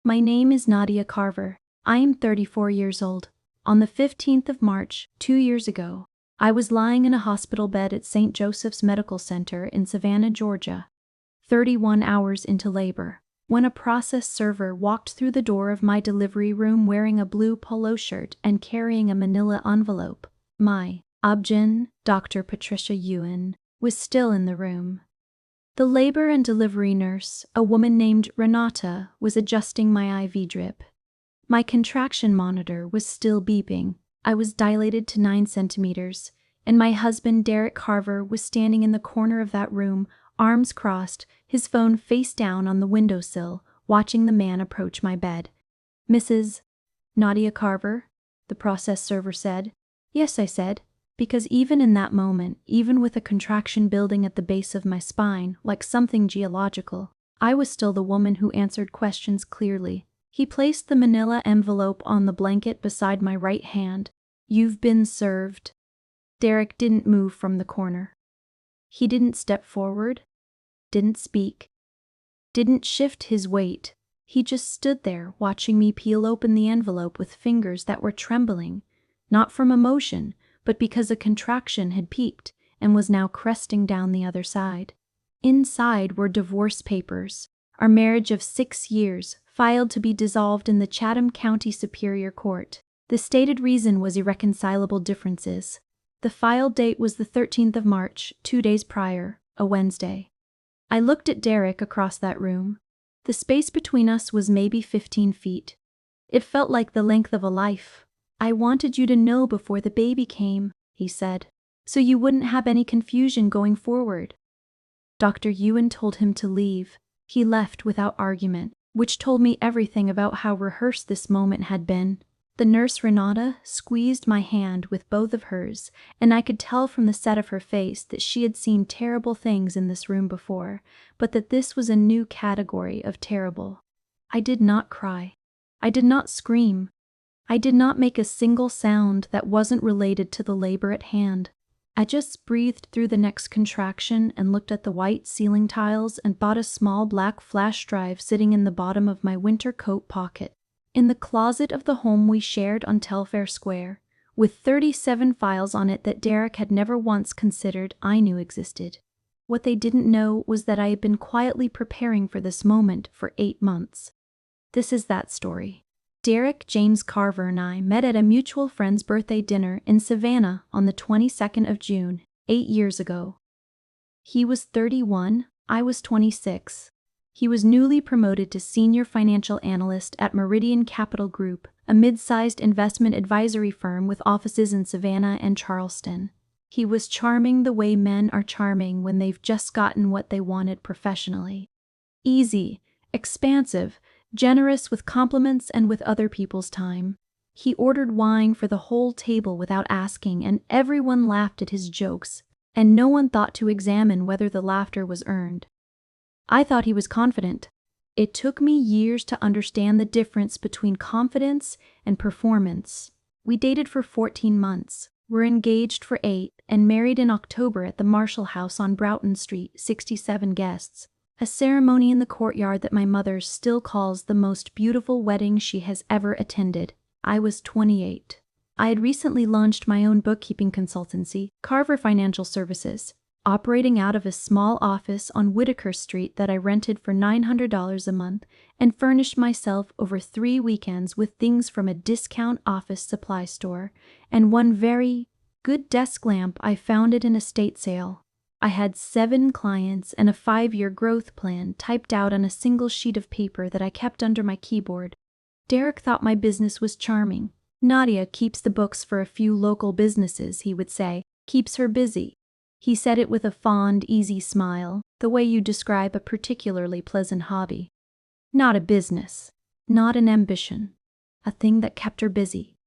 My name is Nadia Carver. I am 34 years old. On the 15th of March, 2 years ago, I was lying in a hospital bed at St. Joseph's Medical Center in Savannah, Georgia, 31 hours into labor, when a process server walked through the door of my delivery room wearing a blue polo shirt and carrying a manila envelope. My OB-GYN, Dr. Patricia Ewan, was still in the room. The labor and delivery nurse, a woman named Renata, was adjusting my IV drip. My contraction monitor was still beeping. I was dilated to 9 centimeters, and my husband, Derek Carver, was standing in the corner of that room, arms crossed, his phone face down on the windowsill, watching the man approach my bed. "Mrs. Nadia Carver?" the process server said. "Yes," I said, because even in that moment, even with a contraction building at the base of my spine, like something geological, I was still the woman who answered questions clearly. He placed the manila envelope on the blanket beside my right hand. "You've been served." Derek didn't move from the corner. He didn't step forward, didn't speak, didn't shift his weight. He just stood there watching me peel open the envelope with fingers that were trembling, not from emotion, but because a contraction had peaked and was now cresting down the other side. Inside were divorce papers, our marriage of 6 years, filed to be dissolved in the Chatham County Superior Court. The stated reason was irreconcilable differences. The file date was the 13th of March, 2 days prior, a Wednesday. I looked at Derek across that room. The space between us was maybe 15 feet. It felt like the length of a life. "I wanted you to know before the baby came," he said, "so you wouldn't have any confusion going forward." Dr. Ewan told him to leave. He left without argument, which told me everything about how rehearsed this moment had been. The nurse Renata squeezed my hand with both of hers, and I could tell from the set of her face that she had seen terrible things in this room before, but that this was a new category of terrible. I did not cry. I did not scream. I did not make a single sound that wasn't related to the labor at hand. I just breathed through the next contraction and looked at the white ceiling tiles and bought a small black flash drive sitting in the bottom of my winter coat pocket. In the closet of the home we shared on Telfair Square, with 37 files on it that Derek had never once considered I knew existed. What they didn't know was that I had been quietly preparing for this moment for 8 months. This is that story. Derek James Carver and I met at a mutual friend's birthday dinner in Savannah on the 22nd of June, 8 years ago. He was 31, I was 26. He was newly promoted to senior financial analyst at Meridian Capital Group, a mid-sized investment advisory firm with offices in Savannah and Charleston. He was charming the way men are charming when they've just gotten what they wanted professionally. Easy, expansive, generous with compliments and with other people's time. He ordered wine for the whole table without asking, and everyone laughed at his jokes, and no one thought to examine whether the laughter was earned. I thought he was confident. It took me years to understand the difference between confidence and performance. We dated for 14 months, were engaged for 8, and married in October at the Marshall House on Broughton Street, 67 guests. A ceremony in the courtyard that my mother still calls the most beautiful wedding she has ever attended. I was 28. I had recently launched my own bookkeeping consultancy, Carver Financial Services, operating out of a small office on Whitaker Street that I rented for $900 a month and furnished myself over 3 weekends with things from a discount office supply store and one very good desk lamp I found at an estate sale. I had 7 clients and a 5-year growth plan typed out on a single sheet of paper that I kept under my keyboard. Derek thought my business was charming. "Nadia keeps the books for a few local businesses," he would say, "keeps her busy." He said it with a fond, easy smile, the way you describe a particularly pleasant hobby. Not a business, not an ambition, a thing that kept her busy.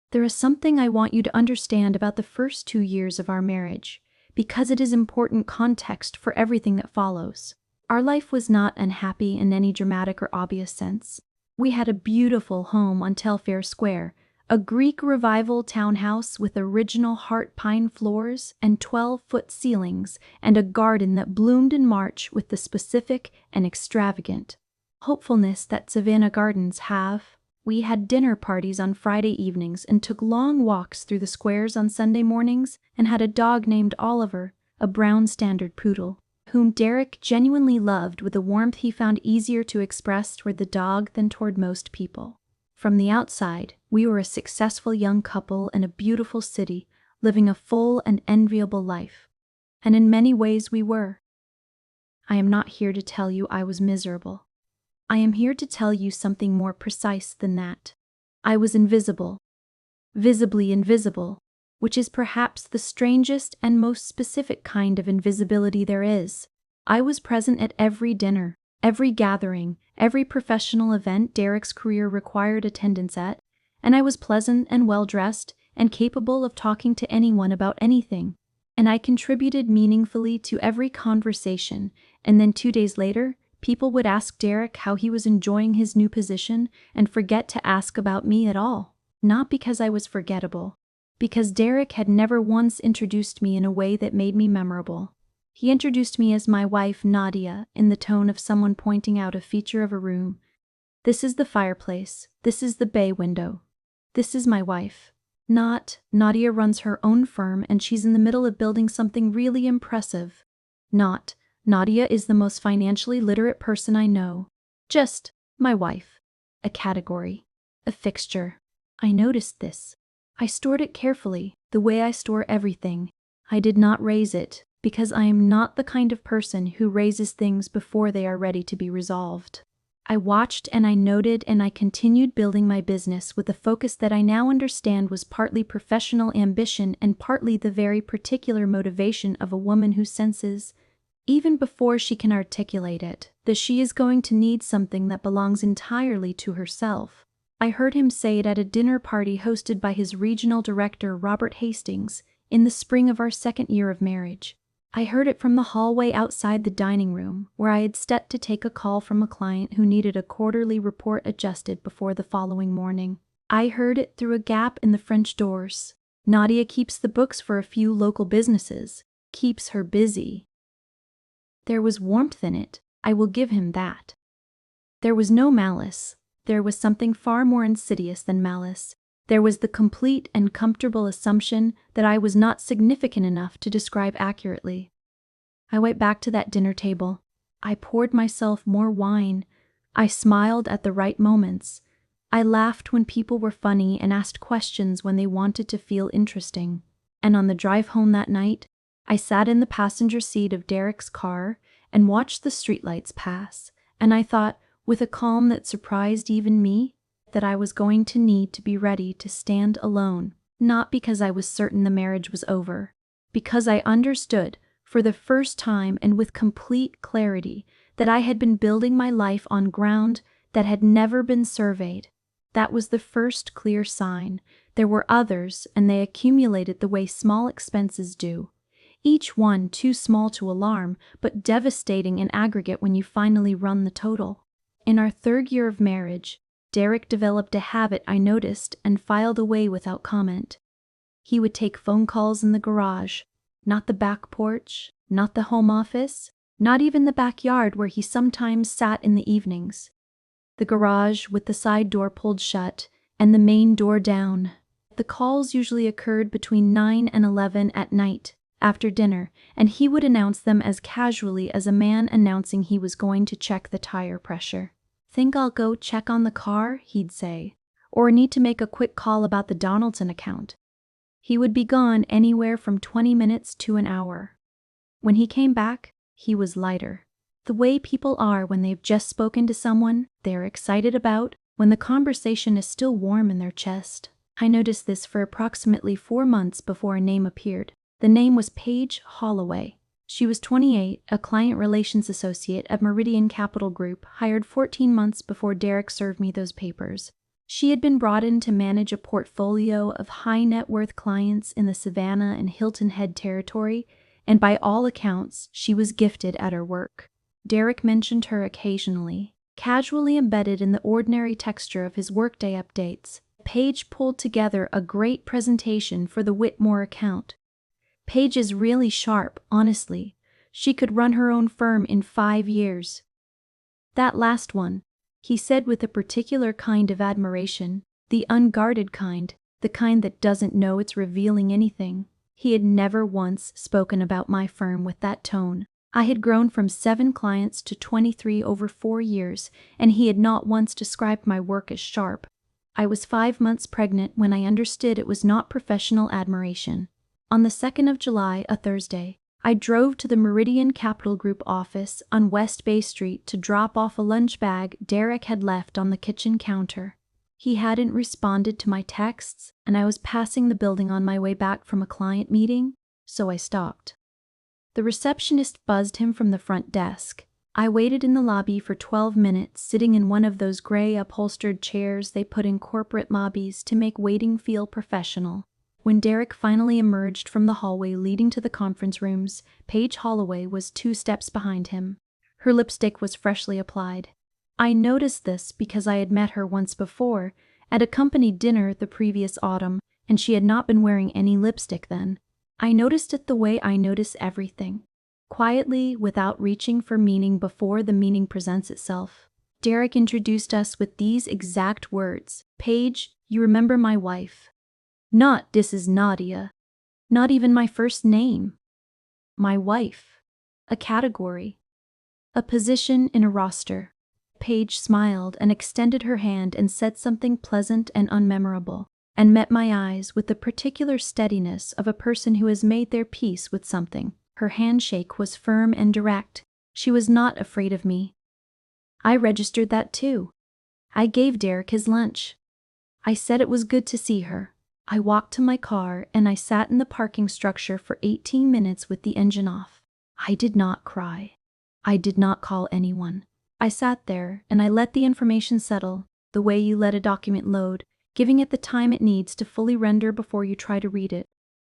There is something I want you to understand about the first 2 years of our marriage, because it is important context for everything that follows. Our life was not unhappy in any dramatic or obvious sense. We had a beautiful home on Telfair Square, a Greek Revival townhouse with original heart pine floors and 12-foot ceilings, and a garden that bloomed in March with the specific and extravagant. hopefulness that Savannah Gardens have. We had dinner parties on Friday evenings and took long walks through the squares on Sunday mornings and had a dog named Oliver, a brown standard poodle, whom Derek genuinely loved with a warmth he found easier to express toward the dog than toward most people. From the outside, we were a successful young couple in a beautiful city, living a full and enviable life. And in many ways we were. I am not here to tell you I was miserable. I am here to tell you something more precise than that. I was invisible. Visibly invisible, which is perhaps the strangest and most specific kind of invisibility there is. I was present at every dinner, every gathering, every professional event Derek's career required attendance at, and I was pleasant and well-dressed and capable of talking to anyone about anything. And I contributed meaningfully to every conversation, and then 2 days later, people would ask Derek how he was enjoying his new position and forget to ask about me at all. Not because I was forgettable, because Derek had never once introduced me in a way that made me memorable. He introduced me as my wife, Nadia, in the tone of someone pointing out a feature of a room. This is the fireplace. This is the bay window. This is my wife. Not, Nadia runs her own firm and she's in the middle of building something really impressive. Not, Nadia is the most financially literate person I know. Just, my wife. A category. A fixture. I noticed this. I stored it carefully, the way I store everything. I did not raise it, because I am not the kind of person who raises things before they are ready to be resolved. I watched and I noted and I continued building my business with a focus that I now understand was partly professional ambition and partly the very particular motivation of a woman who senses, even before she can articulate it, that she is going to need something that belongs entirely to herself. I heard him say it at a dinner party hosted by his regional director, Robert Hastings, in the spring of our second year of marriage. I heard it from the hallway outside the dining room, where I had stepped to take a call from a client who needed a quarterly report adjusted before the following morning. I heard it through a gap in the French doors. Nadia keeps the books for a few local businesses, keeps her busy. There was warmth in it, I will give him that. There was no malice. There was something far more insidious than malice. There was the complete and comfortable assumption that I was not significant enough to describe accurately. I went back to that dinner table. I poured myself more wine. I smiled at the right moments. I laughed when people were funny and asked questions when they wanted to feel interesting. And on the drive home that night, I sat in the passenger seat of Derek's car and watched the streetlights pass, and I thought, with a calm that surprised even me, that I was going to need to be ready to stand alone, not because I was certain the marriage was over, because I understood, for the first time and with complete clarity, that I had been building my life on ground that had never been surveyed. That was the first clear sign. There were others, and they accumulated the way small expenses do, each one too small to alarm, but devastating in aggregate when you finally run the total. In our third year of marriage, Derek developed a habit I noticed and filed away without comment. He would take phone calls in the garage, not the back porch, not the home office, not even the backyard where he sometimes sat in the evenings. The garage with the side door pulled shut and the main door down. The calls usually occurred between 9 and 11 at night, after dinner, and he would announce them as casually as a man announcing he was going to check the tire pressure. "Think I'll go check on the car?" he'd say, or need to make a quick call about the Donaldson account. He would be gone anywhere from 20 minutes to an hour. When he came back, he was lighter. The way people are when they've just spoken to someone they're excited about, when the conversation is still warm in their chest. I noticed this for approximately 4 months before a name appeared. The name was Paige Holloway. She was 28, a client relations associate at Meridian Capital Group, hired 14 months before Derek served me those papers. She had been brought in to manage a portfolio of high net worth clients in the Savannah and Hilton Head territory, and by all accounts, she was gifted at her work. Derek mentioned her occasionally, casually embedded in the ordinary texture of his workday updates. Paige pulled together a great presentation for the Whitmore account. Paige is really sharp, honestly. She could run her own firm in 5 years. That last one, he said with a particular kind of admiration, the unguarded kind, the kind that doesn't know it's revealing anything. He had never once spoken about my firm with that tone. I had grown from 7 clients to 23 over 4 years, and he had not once described my work as sharp. I was 5 months pregnant when I understood it was not professional admiration. On the 2nd of July, a Thursday, I drove to the Meridian Capital Group office on West Bay Street to drop off a lunch bag Derek had left on the kitchen counter. He hadn't responded to my texts, and I was passing the building on my way back from a client meeting, so I stopped. The receptionist buzzed him from the front desk. I waited in the lobby for 12 minutes, sitting in one of those gray upholstered chairs they put in corporate lobbies to make waiting feel professional. When Derek finally emerged from the hallway leading to the conference rooms, Paige Holloway was 2 steps behind him. Her lipstick was freshly applied. I noticed this because I had met her once before, at a company dinner the previous autumn, and she had not been wearing any lipstick then. I noticed it the way I notice everything. Quietly, without reaching for meaning before the meaning presents itself. Derek introduced us with these exact words. "Paige, you remember my wife." Not, "This is Nadia." Not even my first name. My wife. A category. A position in a roster. Paige smiled and extended her hand and said something pleasant and unmemorable, and met my eyes with the particular steadiness of a person who has made their peace with something. Her handshake was firm and direct. She was not afraid of me. I registered that too. I gave Derek his lunch. I said it was good to see her. I walked to my car and I sat in the parking structure for 18 minutes with the engine off. I did not cry. I did not call anyone. I sat there and I let the information settle, the way you let a document load, giving it the time it needs to fully render before you try to read it.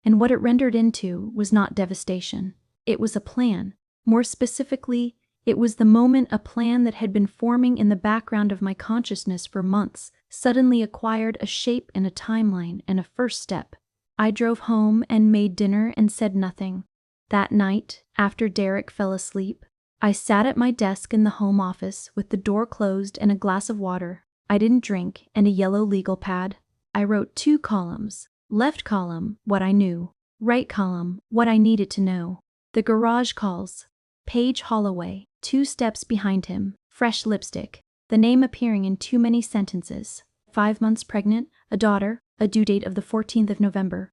And what it rendered into was not devastation. It was a plan. More specifically, it was the moment a plan that had been forming in the background of my consciousness for months suddenly acquired a shape and a timeline and a first step. I drove home and made dinner and said nothing. That night, after Derek fell asleep, I sat at my desk in the home office with the door closed and a glass of water I didn't drink and a yellow legal pad. I wrote 2 columns. Left column, what I knew. Right column, what I needed to know. The garage calls. Paige Holloway, 2 steps behind him, fresh lipstick. The name appearing in too many sentences. 5 months pregnant, a daughter, a due date of the 14th of November.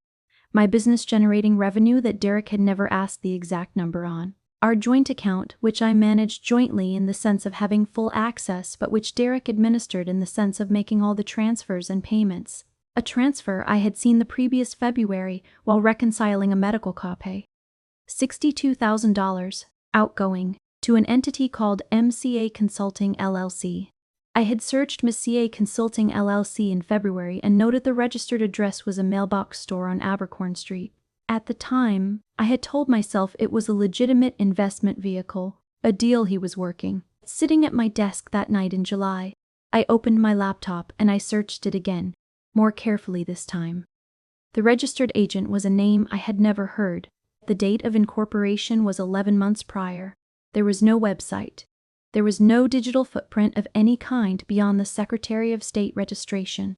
My business generating revenue that Derek had never asked the exact number on. Our joint account, which I managed jointly in the sense of having full access, but which Derek administered in the sense of making all the transfers and payments. A transfer I had seen the previous February while reconciling a medical copay. $62,000, outgoing, to an entity called MCA Consulting LLC. I had searched MCA Consulting LLC in February and noted the registered address was a mailbox store on Abercorn Street. At the time, I had told myself it was a legitimate investment vehicle, a deal he was working. Sitting at my desk that night in July, I opened my laptop and I searched it again, more carefully this time. The registered agent was a name I had never heard. The date of incorporation was 11 months prior. There was no website. There was no digital footprint of any kind beyond the Secretary of State registration.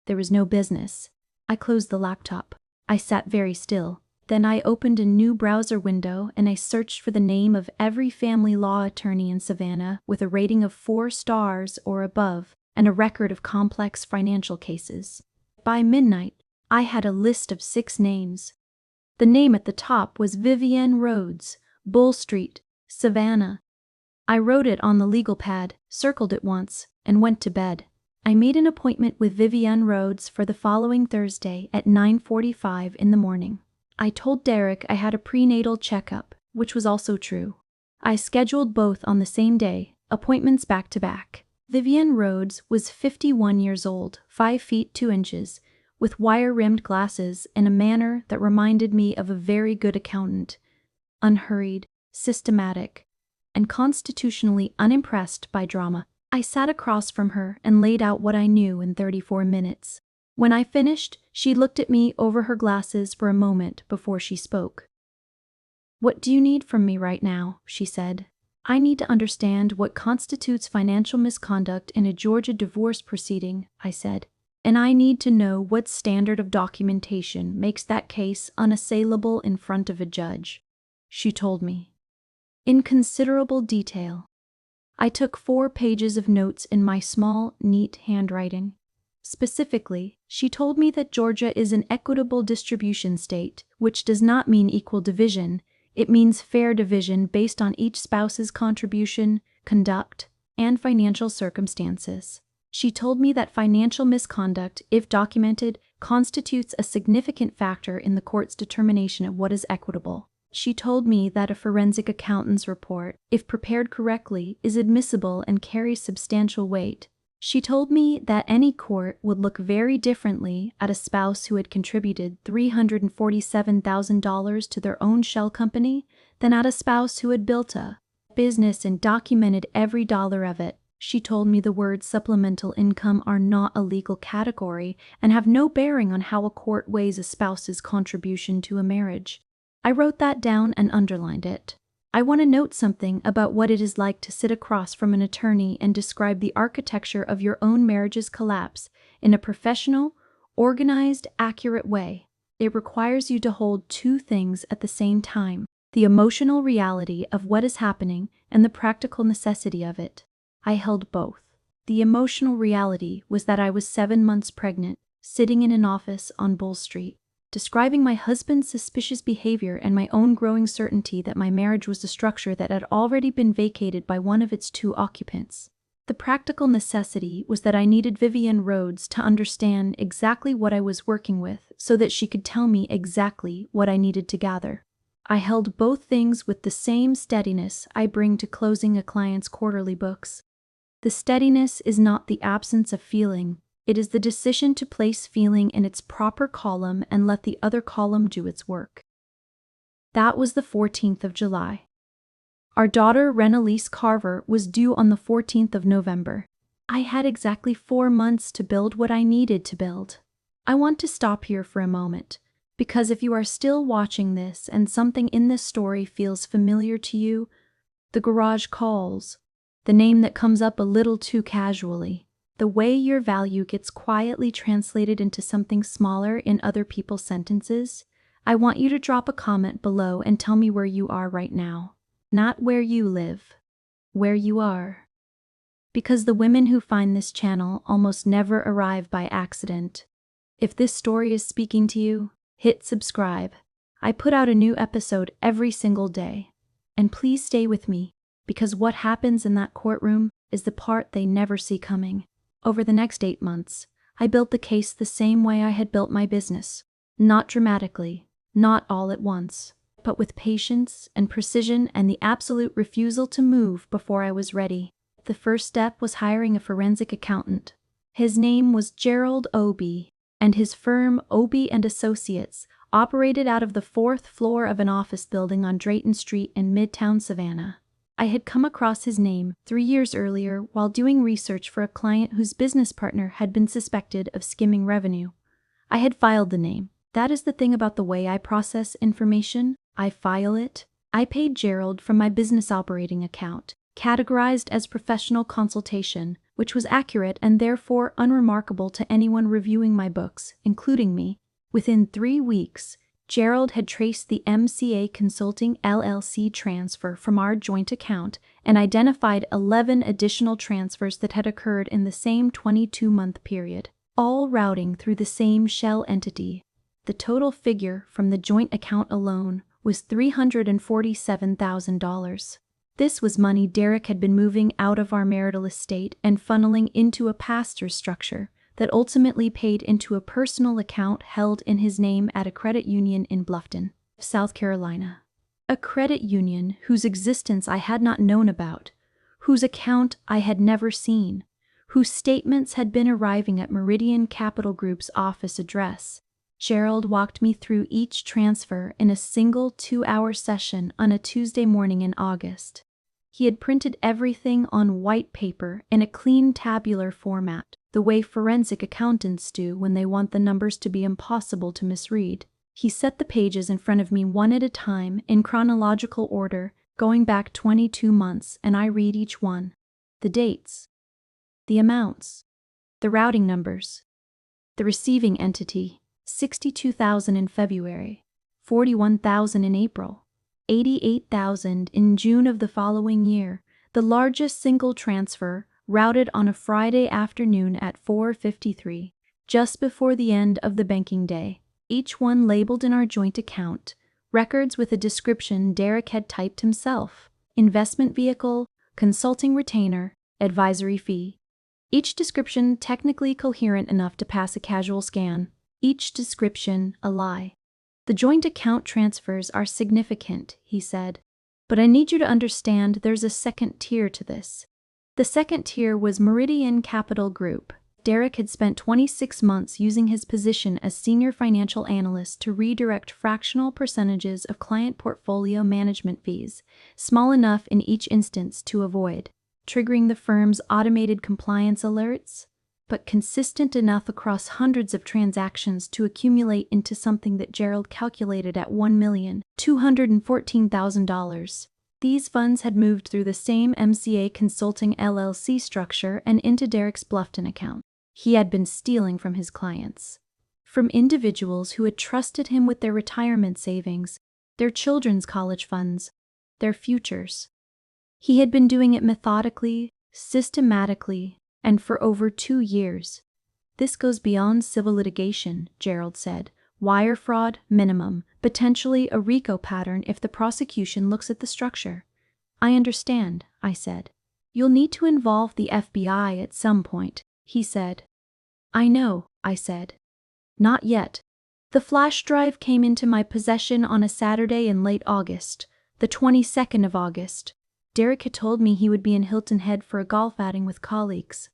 There was no business. I closed the laptop. I sat very still. Then I opened a new browser window and I searched for the name of every family law attorney in Savannah with a rating of 4 stars or above and a record of complex financial cases. By midnight, I had a list of 6 names. The name at the top was Vivienne Rhodes, Bull Street, Savannah. I wrote it on the legal pad, circled it once, and went to bed. I made an appointment with Vivienne Rhodes for the following Thursday at 9:45 in the morning. I told Derek I had a prenatal checkup, which was also true. I scheduled both on the same day, appointments back to back. Vivienne Rhodes was 51 years old, 5 feet 2 inches, with wire-rimmed glasses and a manner that reminded me of a very good accountant, unhurried, systematic, and constitutionally unimpressed by drama. I sat across from her and laid out what I knew in 34 minutes. When I finished, she looked at me over her glasses for a moment before she spoke. "What do you need from me right now?" she said. I need to understand what constitutes financial misconduct in a Georgia divorce proceeding, I said, and I need to know what standard of documentation makes that case unassailable in front of a judge. She told me. In considerable detail. I took 4 pages of notes in my small, neat handwriting. Specifically, she told me that Georgia is an equitable distribution state, which does not mean equal division. It means fair division based on each spouse's contribution, conduct, and financial circumstances. She told me that financial misconduct, if documented, constitutes a significant factor in the court's determination of what is equitable. She told me that a forensic accountant's report, if prepared correctly, is admissible and carries substantial weight. She told me that any court would look very differently at a spouse who had contributed $347,000 to their own shell company than at a spouse who had built a business and documented every dollar of it. She told me the words supplemental income are not a legal category and have no bearing on how a court weighs a spouse's contribution to a marriage. I wrote that down and underlined it. I want to note something about what it is like to sit across from an attorney and describe the architecture of your own marriage's collapse in a professional, organized, accurate way. It requires you to hold 2 things at the same time: the emotional reality of what is happening and the practical necessity of it. I held both. The emotional reality was that I was 7 months pregnant, sitting in an office on Bull Street, describing my husband's suspicious behavior and my own growing certainty that my marriage was a structure that had already been vacated by one of its 2 occupants. The practical necessity was that I needed Vivian Rhodes to understand exactly what I was working with so that she could tell me exactly what I needed to gather. I held both things with the same steadiness I bring to closing a client's quarterly books. The steadiness is not the absence of feeling. It is the decision to place feeling in its proper column and let the other column do its work. That was the 14th of July. Our daughter Renalise Carver was due on the 14th of November. I had exactly 4 months to build what I needed to build. I want to stop here for a moment, because if you are still watching this and something in this story feels familiar to you, the garage calls, the name that comes up a little too casually, the way your value gets quietly translated into something smaller in other people's sentences, I want you to drop a comment below and tell me where you are right now. Not where you live, where you are. Because the women who find this channel almost never arrive by accident. If this story is speaking to you, hit subscribe. I put out a new episode every single day. And please stay with me, because what happens in that courtroom is the part they never see coming. Over the next 8 months, I built the case the same way I had built my business. Not dramatically, not all at once, but with patience and precision and the absolute refusal to move before I was ready. The first step was hiring a forensic accountant. His name was Gerald Obie, and his firm, Obie and Associates, operated out of the 4th floor of an office building on Drayton Street in Midtown Savannah. I had come across his name 3 years earlier while doing research for a client whose business partner had been suspected of skimming revenue. I had filed the name. That is the thing about the way I process information. I file it. I paid Gerald from my business operating account, categorized as professional consultation, which was accurate and therefore unremarkable to anyone reviewing my books, including me. Within 3 weeks, Gerald had traced the MCA Consulting LLC transfer from our joint account and identified 11 additional transfers that had occurred in the same 22-month period, all routing through the same shell entity. The total figure from the joint account alone was $347,000. This was money Derek had been moving out of our marital estate and funneling into a pass-through structure that ultimately paid into a personal account held in his name at a credit union in Bluffton, South Carolina. A credit union whose existence I had not known about, whose account I had never seen, whose statements had been arriving at Meridian Capital Group's office address. Gerald walked me through each transfer in a single 2-hour session on a Tuesday morning in August. He had printed everything on white paper in a clean tabular format, the way forensic accountants do when they want the numbers to be impossible to misread. He set the pages in front of me one at a time in chronological order, going back 22 months, and I read each one. The dates, the amounts, the routing numbers, the receiving entity, 62,000 in February, 41,000 in April, 88,000 in June of the following year, the largest single transfer routed on a Friday afternoon at 4:53, just before the end of the banking day, each one labeled in our joint account, records with a description Derek had typed himself: investment vehicle, consulting retainer, advisory fee. Each description technically coherent enough to pass a casual scan, each description a lie. The joint account transfers are significant, he said, but I need you to understand there's a second tier to this. The second tier was Meridian Capital Group. Derek had spent 26 months using his position as senior financial analyst to redirect fractional percentages of client portfolio management fees, small enough in each instance to avoid triggering the firm's automated compliance alerts, but consistent enough across hundreds of transactions to accumulate into something that Gerald calculated at $1,214,000. These funds had moved through the same MCA Consulting LLC structure and into Derek's Bluffton account. He had been stealing from his clients, from individuals who had trusted him with their retirement savings, their children's college funds, their futures. He had been doing it methodically, systematically, and for over 2 years. This goes beyond civil litigation, Gerald said. Wire fraud, minimum, potentially a RICO pattern if the prosecution looks at the structure. I understand, I said. You'll need to involve the FBI at some point, he said. I know, I said. Not yet. The flash drive came into my possession on a Saturday in late August, the 22nd of August. Derek had told me he would be in Hilton Head for a golf outing with colleagues.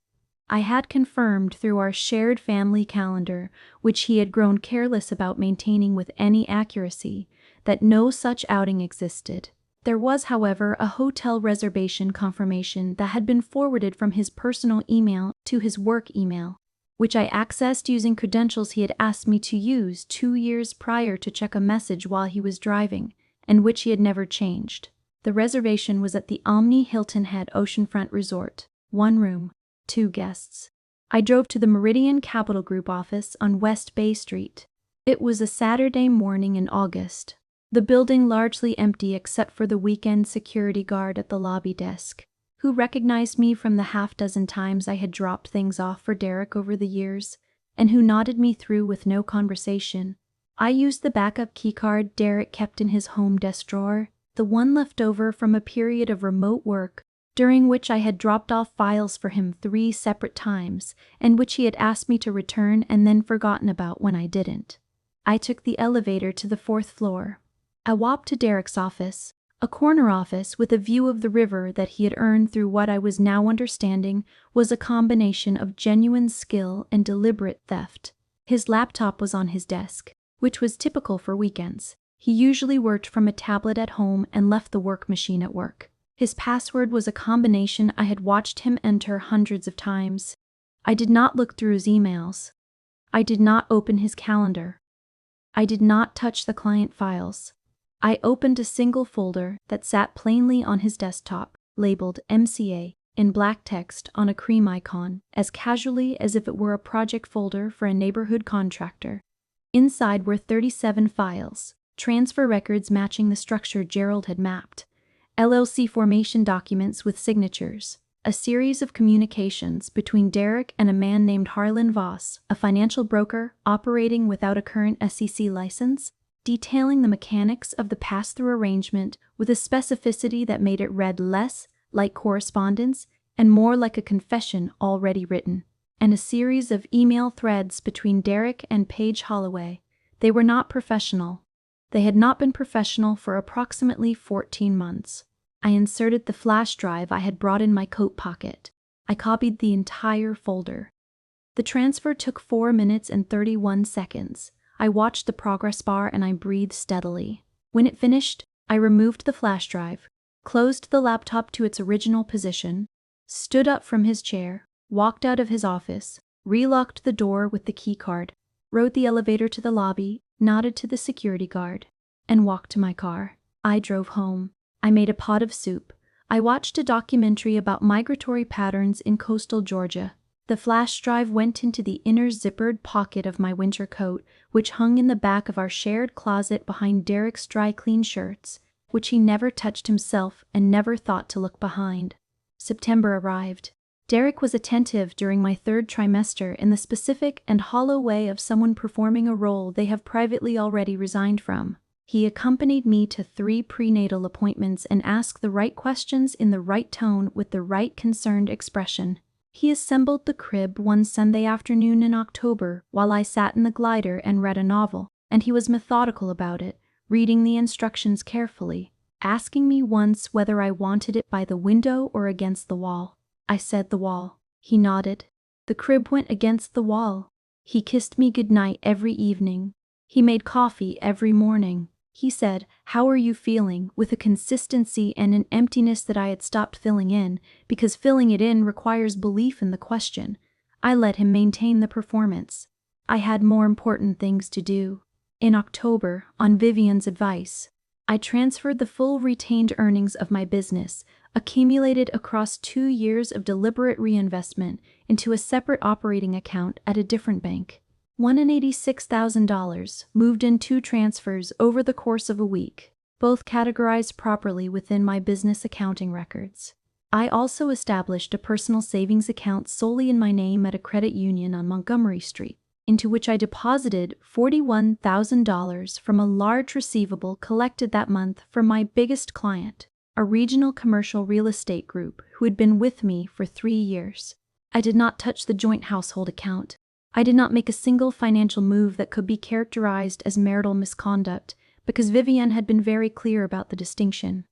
I had confirmed through our shared family calendar, which he had grown careless about maintaining with any accuracy, that no such outing existed. There was, however, a hotel reservation confirmation that had been forwarded from his personal email to his work email, which I accessed using credentials he had asked me to use 2 years prior to check a message while he was driving, and which he had never changed. The reservation was at the Omni Hilton Head Oceanfront Resort, 1 room, 2 guests. I drove to the Meridian Capital Group office on West Bay Street. It was a Saturday morning in August, the building largely empty except for the weekend security guard at the lobby desk, who recognized me from the half-dozen times I had dropped things off for Derek over the years, and who nodded me through with no conversation. I used the backup keycard Derek kept in his home desk drawer, the one left over from a period of remote work during which I had dropped off files for him 3 separate times, and which he had asked me to return and then forgotten about when I didn't. I took the elevator to the 4th floor. I walked to Derek's office, a corner office with a view of the river that he had earned through what I was now understanding was a combination of genuine skill and deliberate theft. His laptop was on his desk, which was typical for weekends. He usually worked from a tablet at home and left the work machine at work. His password was a combination I had watched him enter hundreds of times. I did not look through his emails. I did not open his calendar. I did not touch the client files. I opened a single folder that sat plainly on his desktop, labeled MCA, in black text on a cream icon, as casually as if it were a project folder for a neighborhood contractor. Inside were 37 files, transfer records matching the structure Gerald had mapped, LLC formation documents with signatures, a series of communications between Derek and a man named Harlan Voss, a financial broker operating without a current SEC license, detailing the mechanics of the pass-through arrangement with a specificity that made it read less like correspondence and more like a confession already written, and a series of email threads between Derek and Paige Holloway. They were not professional. They had not been professional for approximately 14 months. I inserted the flash drive I had brought in my coat pocket. I copied the entire folder. The transfer took 4 minutes and 31 seconds. I watched the progress bar and I breathed steadily. When it finished, I removed the flash drive, closed the laptop to its original position, stood up from his chair, walked out of his office, relocked the door with the key card, rode the elevator to the lobby, nodded to the security guard, and walked to my car. I drove home. I made a pot of soup. I watched a documentary about migratory patterns in coastal Georgia. The flash drive went into the inner zippered pocket of my winter coat, which hung in the back of our shared closet behind Derek's dry clean shirts, which he never touched himself and never thought to look behind. September arrived. Derek was attentive during my third trimester in the specific and hollow way of someone performing a role they have privately already resigned from. He accompanied me to 3 prenatal appointments and asked the right questions in the right tone with the right concerned expression. He assembled the crib one Sunday afternoon in October while I sat in the glider and read a novel, and he was methodical about it, reading the instructions carefully, asking me once whether I wanted it by the window or against the wall. I said the wall. He nodded. The crib went against the wall. He kissed me goodnight every evening. He made coffee every morning. He said, "How are you feeling?" with a consistency and an emptiness that I had stopped filling in, because filling it in requires belief in the question. I let him maintain the performance. I had more important things to do. In October, on Vivian's advice, I transferred the full retained earnings of my business, accumulated across 2 years of deliberate reinvestment, into a separate operating account at a different bank. $186,000 moved in 2 transfers over the course of a week, both categorized properly within my business accounting records. I also established a personal savings account solely in my name at a credit union on Montgomery Street, into which I deposited $41,000 from a large receivable collected that month from my biggest client, a regional commercial real estate group who had been with me for 3 years. I did not touch the joint household account. I did not make a single financial move that could be characterized as marital misconduct, because Vivian had been very clear about the distinction.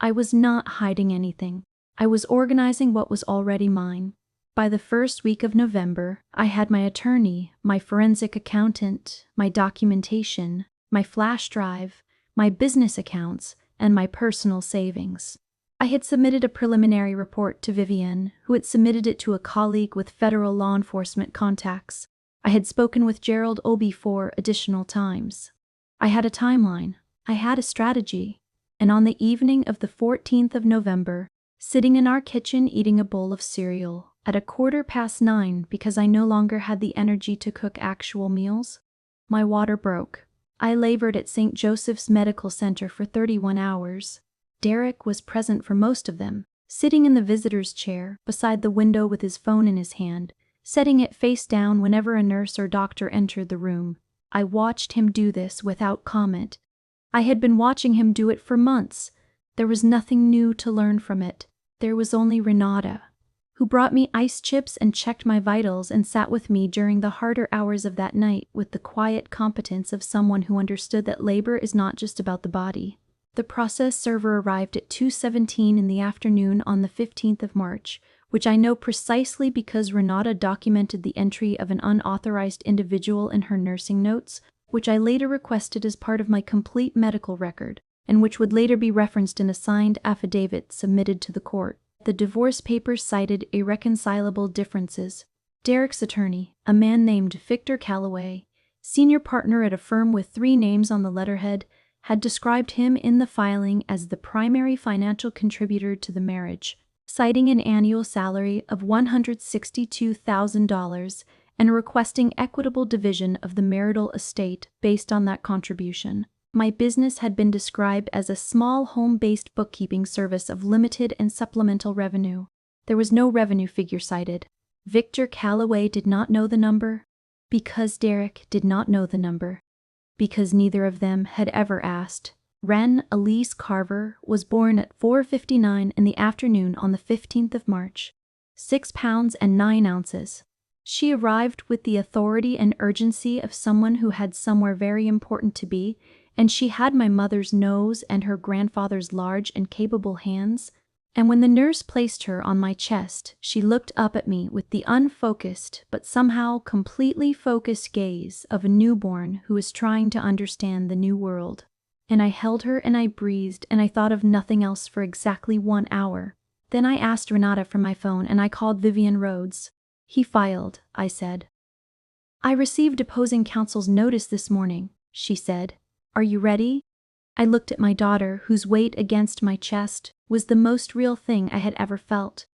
I was not hiding anything. I was organizing what was already mine. By the first week of November, I had my attorney, my forensic accountant, my documentation, my flash drive, my business accounts, and my personal savings. I had submitted a preliminary report to Vivian, who had submitted it to a colleague with federal law enforcement contacts. I had spoken with Gerald Obie 4 additional times. I had a timeline. I had a strategy. And on the evening of the 14th of November, sitting in our kitchen eating a bowl of cereal, at 9:15 because I no longer had the energy to cook actual meals, my water broke. I labored at St. Joseph's Medical Center for 31 hours. Derek was present for most of them, sitting in the visitor's chair beside the window with his phone in his hand, setting it face down whenever a nurse or doctor entered the room. I watched him do this without comment. I had been watching him do it for months. There was nothing new to learn from it. There was only Nadia, who brought me ice chips and checked my vitals and sat with me during the harder hours of that night with the quiet competence of someone who understood that labor is not just about the body. The process server arrived at 2:17 in the afternoon on the 15th of March, which I know precisely because Renata documented the entry of an unauthorized individual in her nursing notes, which I later requested as part of my complete medical record, and which would later be referenced in a signed affidavit submitted to the court. The divorce papers cited irreconcilable differences. Derek's attorney, a man named Victor Calloway, senior partner at a firm with 3 names on the letterhead, had described him in the filing as the primary financial contributor to the marriage, citing an annual salary of $162,000 and requesting equitable division of the marital estate based on that contribution. My business had been described as a small home-based bookkeeping service of limited and supplemental revenue. There was no revenue figure cited. Victor Calloway did not know the number, because Derek did not know the number, because neither of them had ever asked. Wren Elise Carver was born at 4:59 in the afternoon on the 15th of March, 6 pounds and 9 ounces. She arrived with the authority and urgency of someone who had somewhere very important to be, and she had my mother's nose and her grandfather's large and capable hands. And when the nurse placed her on my chest, she looked up at me with the unfocused but somehow completely focused gaze of a newborn who is trying to understand the new world. And I held her and I breathed and I thought of nothing else for exactly 1 hour. Then I asked Renata from my phone and I called Vivian Rhodes. He filed, I said. I received opposing counsel's notice this morning, she said. Are you ready? I looked at my daughter, whose weight against my chest was the most real thing I had ever felt.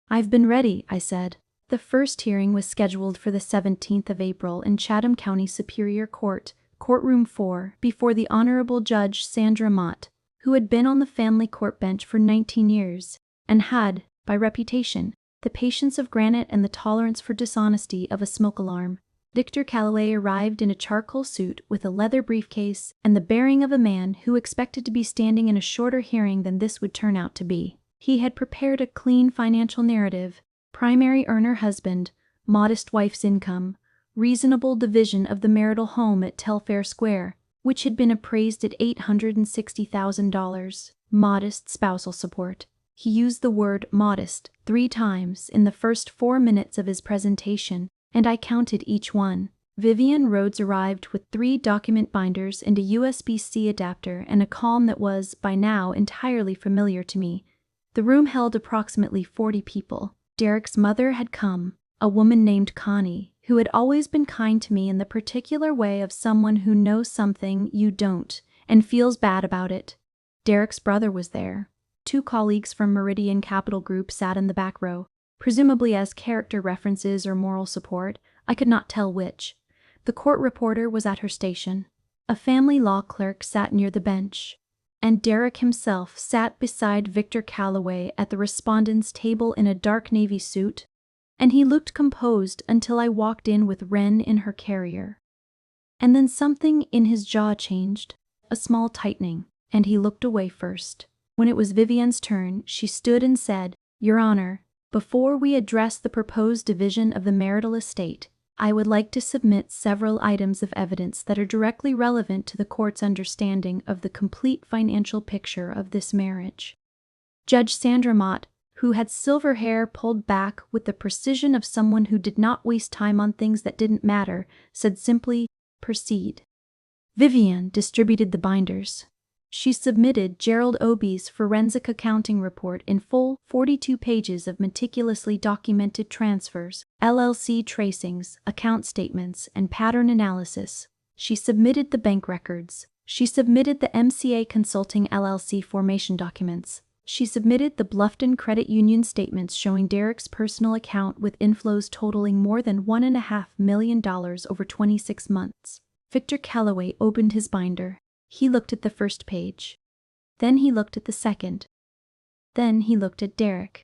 "I've been ready," I said. The first hearing was scheduled for the 17th of April in Chatham County Superior Court, Courtroom 4, before the Honorable Judge Sandra Mott, who had been on the family court bench for 19 years and had, by reputation, the patience of granite and the tolerance for dishonesty of a smoke alarm. Victor Calloway arrived in a charcoal suit with a leather briefcase and the bearing of a man who expected to be standing in a shorter hearing than this would turn out to be. He had prepared a clean financial narrative: primary earner husband, modest wife's income, reasonable division of the marital home at Telfair Square, which had been appraised at $860,000, modest spousal support. He used the word modest 3 times in the first 4 minutes of his presentation, and I counted each one. Vivian Rhodes arrived with 3 document binders and a USB-C adapter and a calm that was, by now, entirely familiar to me. The room held approximately 40 people. Derek's mother had come, a woman named Connie, who had always been kind to me in the particular way of someone who knows something you don't and feels bad about it. Derek's brother was there. 2 colleagues from Meridian Capital Group sat in the back row, presumably as character references or moral support. I could not tell which. The court reporter was at her station. A family law clerk sat near the bench, and Derek himself sat beside Victor Calloway at the respondent's table in a dark navy suit, and he looked composed until I walked in with Wren in her carrier. And then something in his jaw changed, a small tightening, and he looked away first. When it was Vivian's turn, she stood and said, "Your Honor, before we address the proposed division of the marital estate, I would like to submit several items of evidence that are directly relevant to the court's understanding of the complete financial picture of this marriage." Judge Sandra Mott, who had silver hair pulled back with the precision of someone who did not waste time on things that didn't matter, said simply, "Proceed." Vivian distributed the binders. She submitted Gerald Obie's forensic accounting report in full, 42 pages of meticulously documented transfers, LLC tracings, account statements, and pattern analysis. She submitted the bank records. She submitted the MCA Consulting LLC formation documents. She submitted the Bluffton Credit Union statements showing Derek's personal account with inflows totaling more than $1.5 million over 26 months. Victor Calloway opened his binder. He looked at the first page. Then he looked at the second. Then he looked at Derek.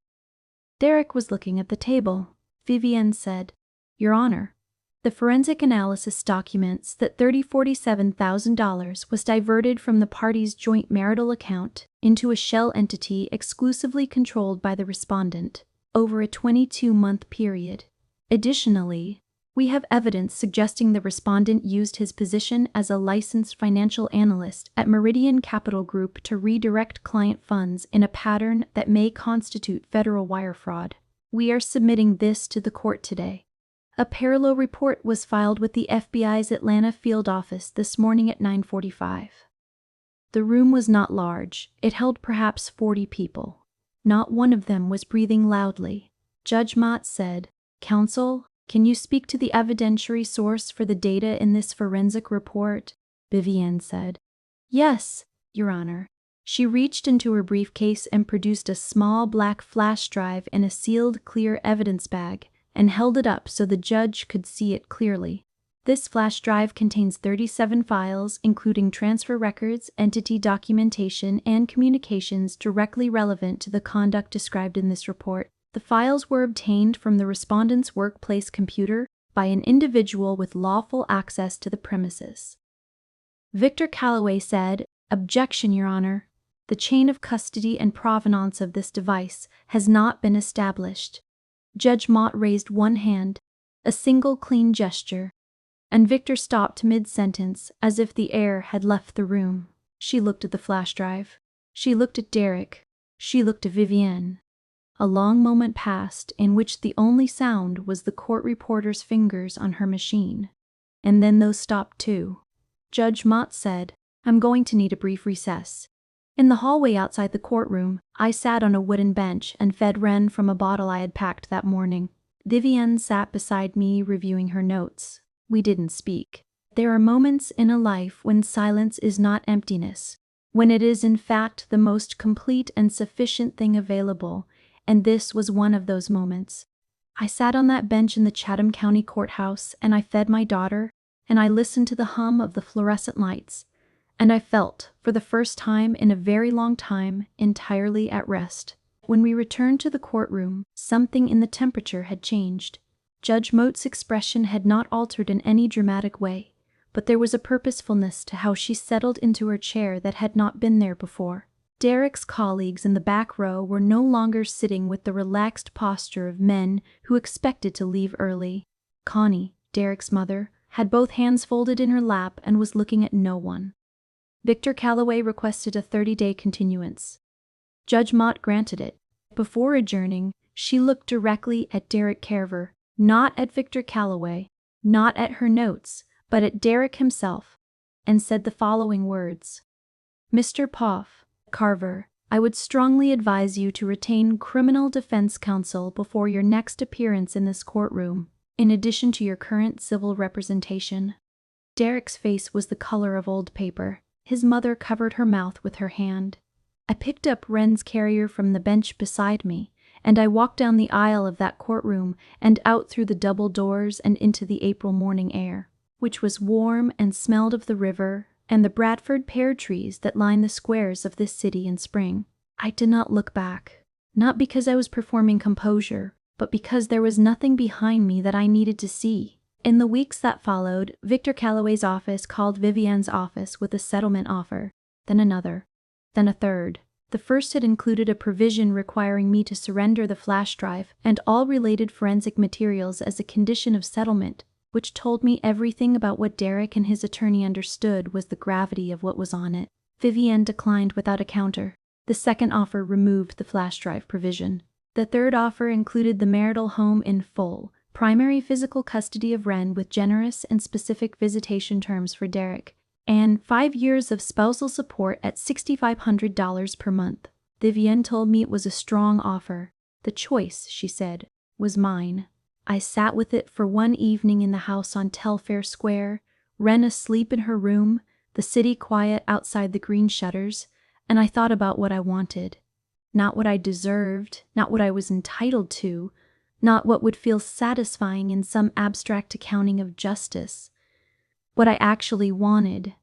Derek was looking at the table. Vivian said, "Your Honor, the forensic analysis documents that $47,000 was diverted from the parties' joint marital account into a shell entity exclusively controlled by the respondent over a 22-month period. Additionally, we have evidence suggesting the respondent used his position as a licensed financial analyst at Meridian Capital Group to redirect client funds in a pattern that may constitute federal wire fraud. We are submitting this to the court today." A parallel report was filed with the FBI's Atlanta field office this morning at 9:45. The room was not large. It held perhaps 40 people. Not one of them was breathing loudly. Judge Mott said, "Counsel, can you speak to the evidentiary source for the data in this forensic report?" Vivian said, "Yes, Your Honor." She reached into her briefcase and produced a small black flash drive in a sealed clear evidence bag and held it up so the judge could see it clearly. This flash drive contains 37 files, including transfer records, entity documentation, and communications directly relevant to the conduct described in this report. The files were obtained from the respondent's workplace computer by an individual with lawful access to the premises. Victor Calloway said, "Objection, Your Honor. The chain of custody and provenance of this device has not been established." Judge Mott raised one hand, a single clean gesture, and Victor stopped mid-sentence as if the air had left the room. She looked at the flash drive. She looked at Derek. She looked at Vivienne. A long moment passed in which the only sound was the court reporter's fingers on her machine. And then those stopped too. Judge Mott said, "I'm going to need a brief recess." In the hallway outside the courtroom, I sat on a wooden bench and fed Wren from a bottle I had packed that morning. Vivienne sat beside me reviewing her notes. We didn't speak. There are moments in a life when silence is not emptiness, when it is in fact the most complete and sufficient thing available, and this was one of those moments. I sat on that bench in the Chatham County Courthouse, and I fed my daughter, and I listened to the hum of the fluorescent lights, and I felt, for the first time in a very long time, entirely at rest. When we returned to the courtroom, something in the temperature had changed. Judge Mote's expression had not altered in any dramatic way, but there was a purposefulness to how she settled into her chair that had not been there before. Derek's colleagues in the back row were no longer sitting with the relaxed posture of men who expected to leave early. Connie, Derek's mother, had both hands folded in her lap and was looking at no one. Victor Calloway requested a 30-day continuance. Judge Mott granted it. Before adjourning, she looked directly at Derek Carver, not at Victor Calloway, not at her notes, but at Derek himself, and said the following words. Mr. Carver, I would strongly advise you to retain criminal defense counsel before your next appearance in this courtroom, in addition to your current civil representation. Derek's face was the color of old paper. His mother covered her mouth with her hand. I picked up Wren's carrier from the bench beside me, and I walked down the aisle of that courtroom and out through the double doors and into the April morning air, which was warm and smelled of the river and the Bradford pear trees that line the squares of this city in spring. I did not look back, not because I was performing composure, but because there was nothing behind me that I needed to see. In the weeks that followed, Victor Calloway's office called Vivienne's office with a settlement offer, then another, then a third. The first had included a provision requiring me to surrender the flash drive and all related forensic materials as a condition of settlement, which told me everything about what Derek and his attorney understood was the gravity of what was on it. Vivienne declined without a counter. The second offer removed the flash drive provision. The third offer included the marital home in full, primary physical custody of Wren with generous and specific visitation terms for Derek, and 5 years of spousal support at $6,500 per month. Vivienne told me it was a strong offer. The choice, she said, was mine. I sat with it for one evening in the house on Telfair Square, Wren asleep in her room, the city quiet outside the green shutters, and I thought about what I wanted. Not what I deserved, not what I was entitled to, not what would feel satisfying in some abstract accounting of justice. What I actually wanted.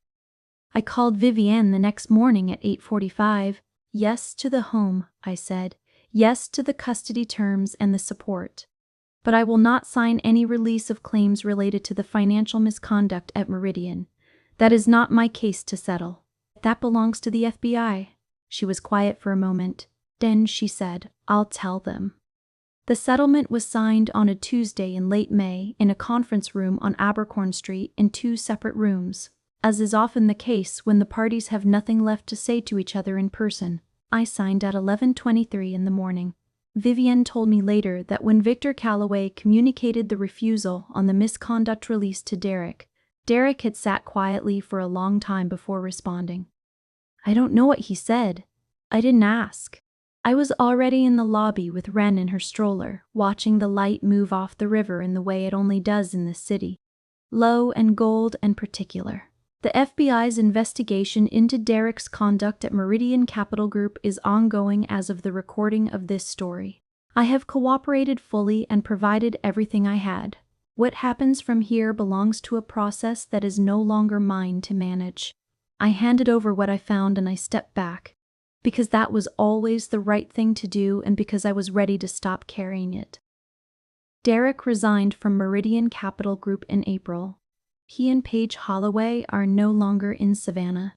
I called Vivienne the next morning at 8:45. Yes to the home, I said. Yes to the custody terms and the support. But I will not sign any release of claims related to the financial misconduct at Meridian. That is not my case to settle. That belongs to the FBI. She was quiet for a moment. Then she said, I'll tell them. The settlement was signed on a Tuesday in late May in a conference room on Abercorn Street in 2 separate rooms. As is often the case when the parties have nothing left to say to each other in person, I signed at 11:23 in the morning. Vivienne told me later that when Victor Calloway communicated the refusal on the misconduct release to Derek, Derek had sat quietly for a long time before responding. I don't know what he said. I didn't ask. I was already in the lobby with Wren in her stroller, watching the light move off the river in the way it only does in this city. Low and gold and particular. The FBI's investigation into Derek's conduct at Meridian Capital Group is ongoing as of the recording of this story. I have cooperated fully and provided everything I had. What happens from here belongs to a process that is no longer mine to manage. I handed over what I found and I stepped back, because that was always the right thing to do and because I was ready to stop carrying it. Derek resigned from Meridian Capital Group in April. He and Paige Holloway are no longer in Savannah.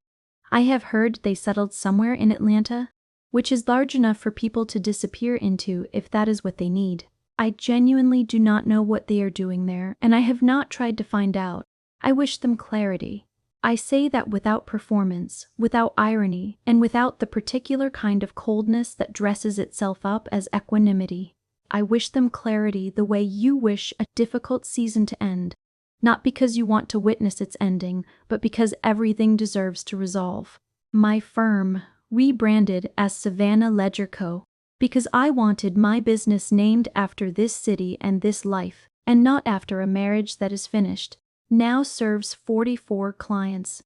I have heard they settled somewhere in Atlanta, which is large enough for people to disappear into if that is what they need. I genuinely do not know what they are doing there, and I have not tried to find out. I wish them clarity. I say that without performance, without irony, and without the particular kind of coldness that dresses itself up as equanimity. I wish them clarity the way you wish a difficult season to end. Not because you want to witness its ending, but because everything deserves to resolve. My firm, rebranded as Savannah Ledger Co., because I wanted my business named after this city and this life, and not after a marriage that is finished. now serves 44 clients,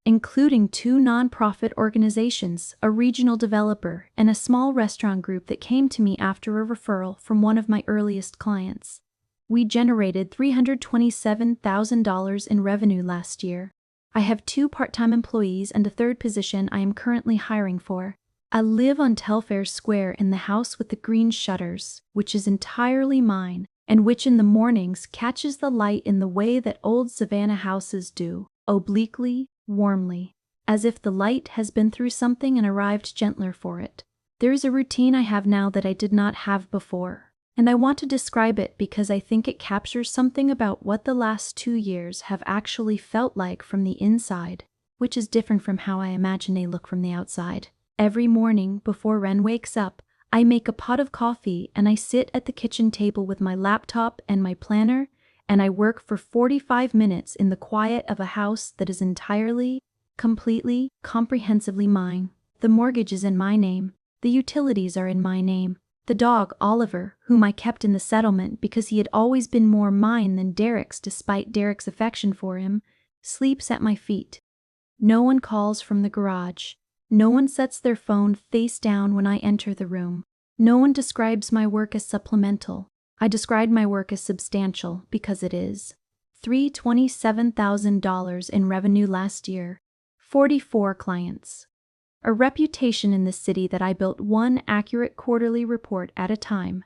including 2 nonprofit organizations, a regional developer, and a small restaurant group that came to me after a referral from one of my earliest clients. We generated $327,000 in revenue last year. I have 2 part-time employees and a third position I am currently hiring for. I live on Telfair Square in the house with the green shutters, which is entirely mine, and which in the mornings catches the light in the way that old Savannah houses do, obliquely, warmly, as if the light has been through something and arrived gentler for it. There is a routine I have now that I did not have before, and I want to describe it because I think it captures something about what the last 2 years have actually felt like from the inside, which is different from how I imagine they look from the outside. Every morning before Ren wakes up, I make a pot of coffee and I sit at the kitchen table with my laptop and my planner, and I work for 45 minutes in the quiet of a house that is entirely, completely, comprehensively mine. The mortgage is in my name. The utilities are in my name. The dog, Oliver, whom I kept in the settlement because he had always been more mine than Derek's despite Derek's affection for him, sleeps at my feet. No one calls from the garage. No one sets their phone face down when I enter the room. No one describes my work as supplemental. I describe my work as substantial because it is. $327,000 in revenue last year. 44 clients. A reputation in this city that I built one accurate quarterly report at a time.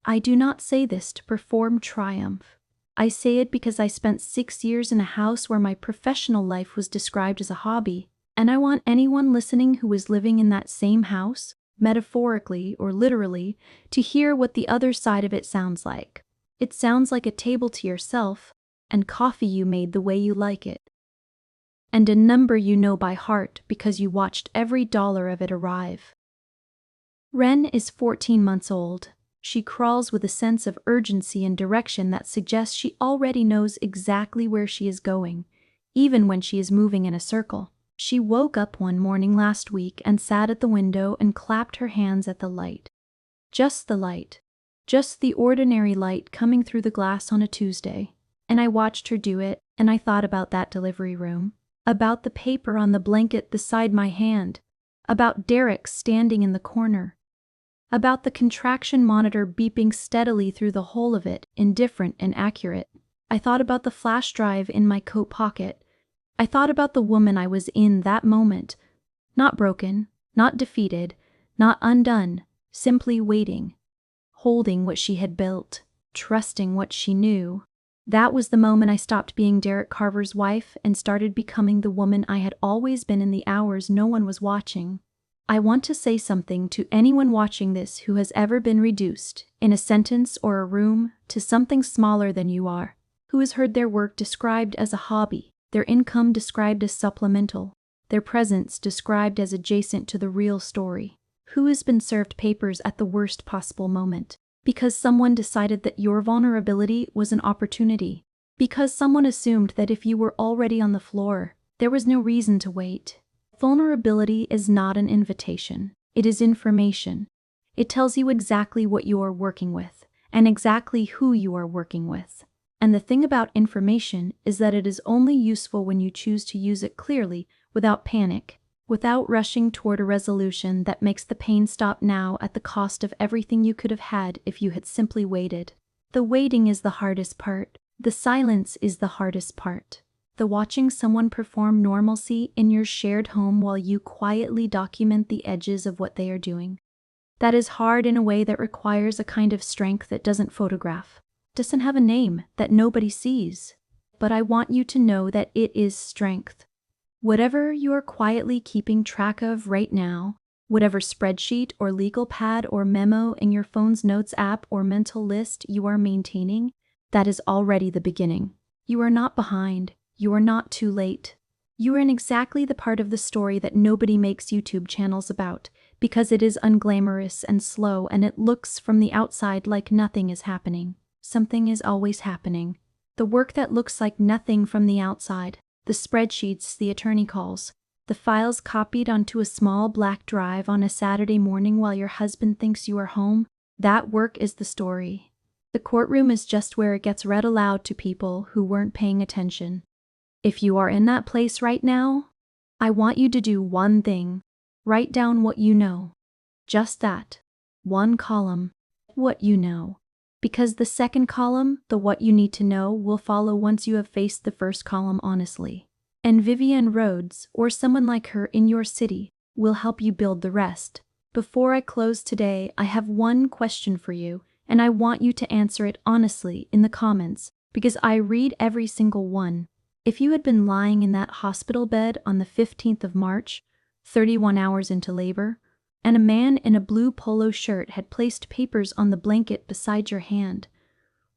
I do not say this to perform triumph. I say it because I spent 6 years in a house where my professional life was described as a hobby, and I want anyone listening who is living in that same house, metaphorically or literally, to hear what the other side of it sounds like. It sounds like a table to yourself, and coffee you made the way you like it, and a number you know by heart because you watched every dollar of it arrive. Ren is 14 months old. She crawls with a sense of urgency and direction that suggests she already knows exactly where she is going, even when she is moving in a circle. She woke up one morning last week and sat at the window and clapped her hands at the light. Just the light. Just the ordinary light coming through the glass on a Tuesday. And I watched her do it, and I thought about that delivery room. About the paper on the blanket beside my hand. About Derek standing in the corner. About the contraction monitor beeping steadily through the whole of it, indifferent and accurate. I thought about the flash drive in my coat pocket. I thought about the woman I was in that moment. Not broken, not defeated, not undone, simply waiting. Holding what she had built, trusting what she knew. That was the moment I stopped being Derek Carver's wife and started becoming the woman I had always been in the hours no one was watching. I want to say something to anyone watching this who has ever been reduced, in a sentence or a room, to something smaller than you are, who has heard their work described as a hobby, their income described as supplemental, their presence described as adjacent to the real story, who has been served papers at the worst possible moment, because someone decided that your vulnerability was an opportunity, because someone assumed that if you were already on the floor, there was no reason to wait. Vulnerability is not an invitation, it is information. It tells you exactly what you are working with, and exactly who you are working with. And the thing about information is that it is only useful when you choose to use it clearly, without panic, without rushing toward a resolution that makes the pain stop now at the cost of everything you could have had if you had simply waited. The waiting is the hardest part. The silence is the hardest part. The watching someone perform normalcy in your shared home while you quietly document the edges of what they are doing. That is hard in a way that requires a kind of strength that doesn't photograph, doesn't have a name, that nobody sees. But I want you to know that it is strength. Whatever you are quietly keeping track of right now, whatever spreadsheet or legal pad or memo in your phone's notes app or mental list you are maintaining, that is already the beginning. You are not behind. You are not too late. You are in exactly the part of the story that nobody makes YouTube channels about, because it is unglamorous and slow and it looks from the outside like nothing is happening. Something is always happening. The work that looks like nothing from the outside, the spreadsheets the attorney calls, the files copied onto a small black drive on a Saturday morning while your husband thinks you are home, that work is the story. The courtroom is just where it gets read aloud to people who weren't paying attention. If you are in that place right now, I want you to do one thing. Write down what you know. Just that. One column. What you know. Because the second column, the what you need to know, will follow once you have faced the first column honestly. And Vivienne Rhodes, or someone like her in your city, will help you build the rest. Before I close today, I have one question for you, and I want you to answer it honestly in the comments, because I read every single one. If you had been lying in that hospital bed on the 15th of March, 31 hours into labor, and a man in a blue polo shirt had placed papers on the blanket beside your hand,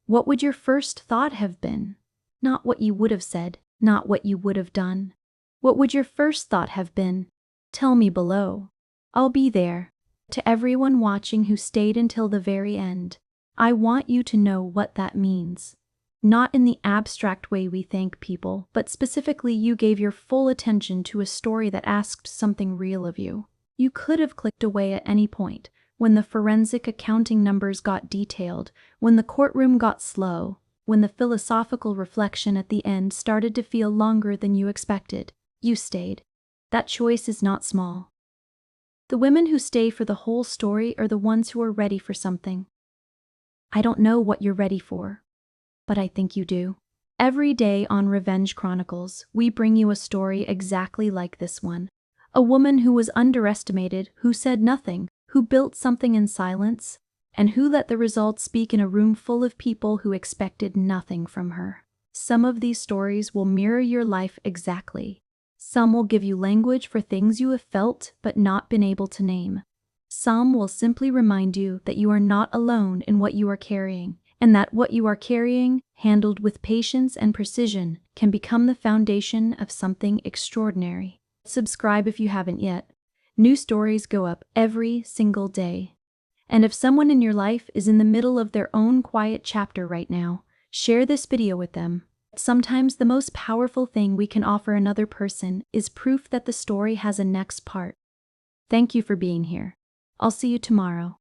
what would your first thought have been? Not what you would have said, not what you would have done. What would your first thought have been? Tell me below. I'll be there. To everyone watching who stayed until the very end, I want you to know what that means. Not in the abstract way we thank people, but specifically you gave your full attention to a story that asked something real of you. You could have clicked away at any point, when the forensic accounting numbers got detailed, when the courtroom got slow, when the philosophical reflection at the end started to feel longer than you expected. You stayed. That choice is not small. The women who stay for the whole story are the ones who are ready for something. I don't know what you're ready for, but I think you do. Every day on Revenge Chronicles, we bring you a story exactly like this one. A woman who was underestimated, who said nothing, who built something in silence, and who let the results speak in a room full of people who expected nothing from her. Some of these stories will mirror your life exactly. Some will give you language for things you have felt but not been able to name. Some will simply remind you that you are not alone in what you are carrying, and that what you are carrying, handled with patience and precision, can become the foundation of something extraordinary. Subscribe if you haven't yet. New stories go up every single day. And if someone in your life is in the middle of their own quiet chapter right now, share this video with them. Sometimes the most powerful thing we can offer another person is proof that the story has a next part. Thank you for being here. I'll see you tomorrow.